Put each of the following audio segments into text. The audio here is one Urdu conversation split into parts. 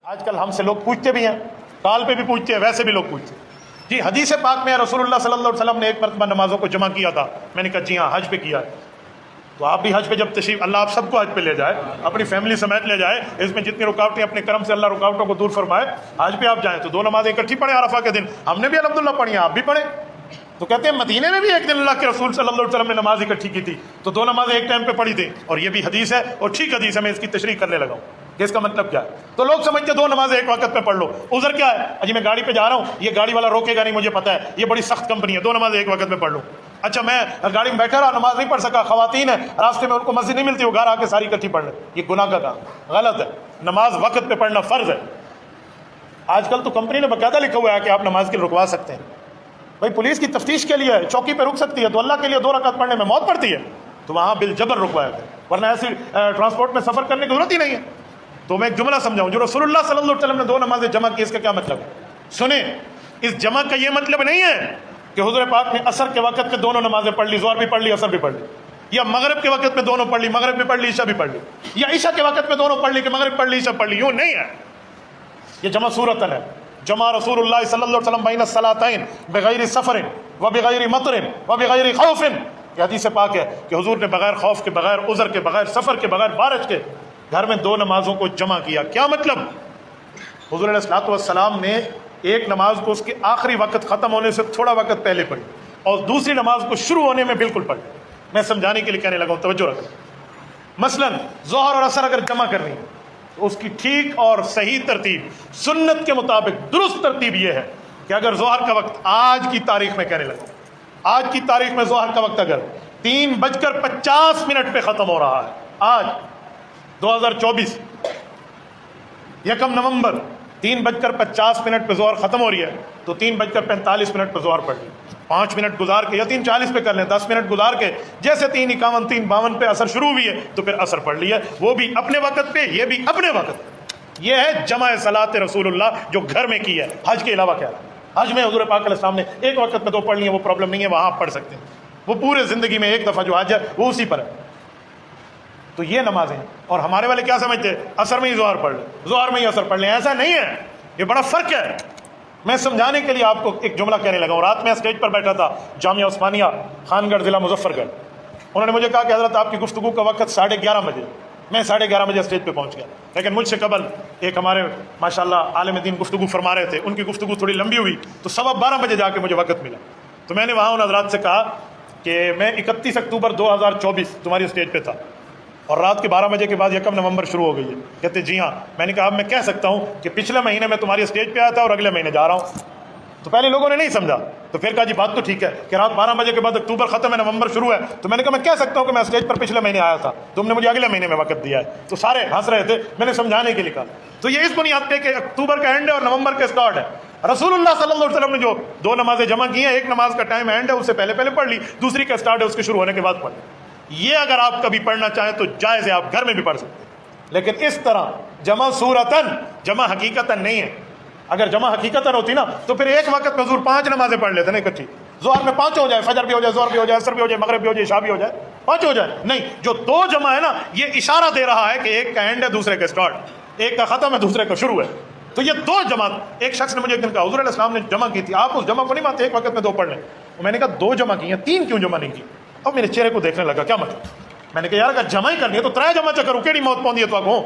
آج کل ہم سے لوگ پوچھتے بھی ہیں، کال پہ بھی پوچھتے ہیں، ویسے بھی لوگ پوچھتے ہیں جی حدیث پاک میں رسول اللہ صلی اللہ علیہ وسلم نے ایک مرتبہ نمازوں کو جمع کیا تھا. میں نے کہا جی ہاں حج پہ کیا ہے. تو آپ بھی حج پہ جب تشریف، اللہ آپ سب کو حج پہ لے جائے، اپنی فیملی سمیت لے جائے، اس میں جتنی رکاوٹیں اپنے کرم سے اللہ رکاوٹوں کو دور فرمائے. حج پہ آپ جائیں تو دو نمازیں اکٹھی پڑھیں عرفہ کے دن. ہم نے بھی الحمدللہ پڑھی ہیں، آپ بھی پڑھیں. تو کہتے ہیں مدینے میں بھی ایک دن اللہ کے رسول صلی اللہ علیہ وسلم نے نماز اکٹھی کی تھی، تو دو نمازیں ایک ٹائم پہ پڑھی تھی. اور یہ بھی حدیث ہے اور ٹھیک حدیث ہے، میں اس کی تشریح کرنے لگا ہوں کہ اس کا مطلب کیا ہے. تو لوگ سمجھتے دو نمازیں ایک وقت میں پڑھ لو. عذر کیا ہے؟ اجی میں گاڑی پہ جا رہا ہوں، یہ گاڑی والا روکے گا نہیں، مجھے پتا ہے یہ بڑی سخت کمپنی ہے، دو نمازیں ایک وقت میں پڑھ لو. اچھا میں گاڑی میں بیٹھا رہا، نماز نہیں پڑھ سکا، خواتین ہیں راستے میں، ان کو مسجد نہیں ملتی، وہ گھر آ کے ساری اکٹھی پڑھ لیں. یہ گناہ کا کام، غلط ہے. نماز وقت پہ پڑھنا فرض ہے. آج کل تو کمپنی نے باقاعدہ لکھا ہوا ہے کہ آپ نماز کے لیے رکوا سکتے ہیں. بھائی پولیس کی تفتیش کے لیے چوکی پہ رک سکتی ہے، تو اللہ کے لیے 2 رکعت پڑھنے میں موت پڑتی ہے تو وہاں بالجبر رکوایا گیا، ورنہ ایسی ٹرانسپورٹ میں سفر کرنے کی ضرورت ہی نہیں ہے. تو میں ایک جملہ سمجھاؤں، جو رسول اللہ صلی اللہ علیہ وسلم نے 2 نمازیں جمع کی، اس کا کیا مطلب ہے؟ سنیں، اس جمع کا یہ مطلب نہیں ہے کہ حضور پاک نے عصر کے وقت میں دونوں نمازیں پڑھ لی، ظہر بھی پڑھ لی، عصر بھی پڑھ لی، یا مغرب کے وقت میں دونوں پڑھ لی، مغرب بھی پڑھ لی، عشاء بھی پڑھ لی، یا عشاء کے وقت میں دونوں پڑھ لی کہ مغرب پڑھ لی، عشاء پڑھ لی. یوں نہیں ہے. یہ جمع صورتن ہے. جمع رسول اللہ صلی اللہ علیہ وسلم بین الصلاتین بغیر سفر و بغیر مطر و بغیر خوف. یہ حدیث پاک ہے کہ حضور نے بغیر خوف کے، بغیر عذر کے، بغیر سفر کے، بغیر بارش کے گھر میں 2 نمازوں کو جمع کیا. کیا مطلب؟ حضور علیہ الصلوۃ والسلام نے ایک نماز کو اس کے آخری وقت ختم ہونے سے تھوڑا وقت پہلے پڑھی اور دوسری نماز کو شروع ہونے میں بالکل پڑھی. میں سمجھانے کے لیے کہنے لگا ہوں، توجہ رکھیں. مثلا ظہر اور عصر اگر جمع کرنی ہے تو اس کی ٹھیک اور صحیح ترتیب، سنت کے مطابق درست ترتیب یہ ہے کہ اگر ظہر کا وقت آج کی تاریخ میں کہنے لگا، آج کی تاریخ میں ظہر کا وقت اگر 3:50 پہ ختم ہو رہا ہے، آج 2024 1 نومبر 3:50 پہ ظہر ختم ہو رہی ہے، تو 3:45 پہ ظہر پڑھ لی. 5 منٹ گزار کے یا 3:40 پہ کر لیں، 10 منٹ گزار کے جیسے 3:51 3:52 پہ عصر شروع ہوئی ہے تو پھر عصر پڑھ لی ہے، وہ بھی اپنے وقت پہ، یہ بھی اپنے وقت. یہ ہے جمع صلاۃ رسول اللہ جو گھر میں کی ہے. حج کے علاوہ کیا ہے؟ حج میں حضور پاک علیہ السلام نے ایک وقت میں 2 پڑھ لی ہیں، وہ پرابلم نہیں ہے، وہاں آپ پڑھ سکتے ہیں. وہ پورے زندگی میں ایک دفعہ جو حج ہے وہ اسی پر ہے. تو یہ نمازیں. اور ہمارے والے کیا سمجھتے ہیں؟ عصر میں ہی ظہر پڑھ لیں، ظہر میں ہی عصر پڑھ لیں. ایسا نہیں ہے، یہ بڑا فرق ہے. میں سمجھانے کے لیے آپ کو ایک جملہ کہنے لگا ہوں. رات میں اسٹیج پر بیٹھا تھا جامعہ عثمانیہ خان گڑھ ضلع مظفر گڑھ. انہوں نے مجھے کہا کہ حضرت آپ کی گفتگو کا وقت 11:30 بجے. میں 11:30 بجے اسٹیج پہ پہنچ گیا، لیکن مجھ سے قبل ایک ہمارے ماشاءاللہ عالم دین گفتگو فرما رہے تھے، ان کی گفتگو تھوڑی لمبی ہوئی تو 12:15 بجے جا کے مجھے وقت ملا. تو میں نے وہاں ان حضرات سے کہا کہ میں 31 اکتوبر 2024 تمہاری اسٹیج پہ تھا اور رات کے 12 بجے کے بعد 1 نومبر شروع ہو گئی ہے. کہتے جی ہاں. میں نے کہا اب میں کہہ سکتا ہوں کہ پچھلے مہینے میں تمہاری اسٹیج پہ آیا تھا اور اگلے مہینے جا رہا ہوں. تو پہلے لوگوں نے نہیں سمجھا، تو پھر کہا جی بات تو ٹھیک ہے کہ رات 12 بجے کے بعد اکتوبر ختم ہے، نومبر شروع ہے. تو میں نے کہا میں کہہ سکتا ہوں کہ میں اسٹیج پر پچھلے مہینے آیا تھا، تم نے مجھے اگلے مہینے میں وقت دیا ہے. تو سارے ہنس رہے تھے. میں نے سمجھانے کے لیے کہا تو یہ اس بنیاد پہ کہ اکتوبر کا اینڈ ہے اور نومبر کا اسٹارٹ ہے. رسول اللہ صلی اللہ علیہ وسلم نے جو 2 نمازیں جمع کی ہیں، ایک نماز کا ٹائم اینڈ ہے، اس سے پہلے پڑھ لی، دوسری کا اسٹارٹ ہے اس کے شروع ہونے کے بعد پڑھ لی. یہ اگر آپ کبھی پڑھنا چاہیں تو جائز ہے، آپ گھر میں بھی پڑھ سکتے ہیں. لیکن اس طرح جمع صورتن، جمع حقیقتاً نہیں ہے. اگر جمع حقیقتاً ہوتی نا تو پھر ایک وقت میں حضور 5 نمازیں پڑھ لیتے نا اکٹھی. ظہر میں 5 ہو جائے، فجر بھی ہو جائے، ظہر بھی ہو جائے، عصر بھی ہو جائے، مغرب بھی ہو جائے، عشاء بھی ہو جائے، 5 ہو جائے. نہیں، جو 2 جمع ہے نا، یہ اشارہ دے رہا ہے کہ ایک کا اینڈ ہے، دوسرے کا اسٹارٹ، ایک کا ختم ہے، دوسرے کا شروع ہے. تو یہ 2 جمع. ایک شخص نے مجھے ایک دن کہا حضور علیہ السلام نے جمع کی تھی، آپ اس جمع کو نہیں مانتے ایک وقت میں 2 پڑھ لیں. میں نے کہا 2 جمع کی ہیں، 3 کیوں جمع نہیں کی؟ اب میرے چہرے کو دیکھنے لگا کیا مطلب. میں نے کہا یار اگر جمع ہی کرنی ہے تو 3 جمع کرو، کیڑی موت پوندی ہے تو آگوں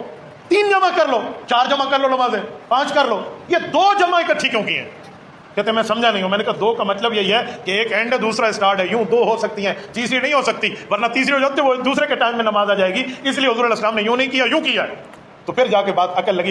3 جمع کر لو، 4 جمع کر لو، نمازیں 5 کر لو. یہ 2 جمع اکٹھی کیوں کی ہیں؟ کہتے میں سمجھا نہیں ہوں. میں نے کہا 2 کا مطلب یہی ہے کہ ایک اینڈ ہے، دوسرا اسٹارٹ ہے. یوں 2 ہو سکتی ہیں، تیسری نہیں ہو سکتی، ورنہ تیسری ہو جاتی وہ دوسرے کے ٹائم میں نماز آ جائے گی. اس لیے حضور علیہ السلام نے یوں نہیں کیا، یوں کیا. تو پھر جا کے بات عقل لگی.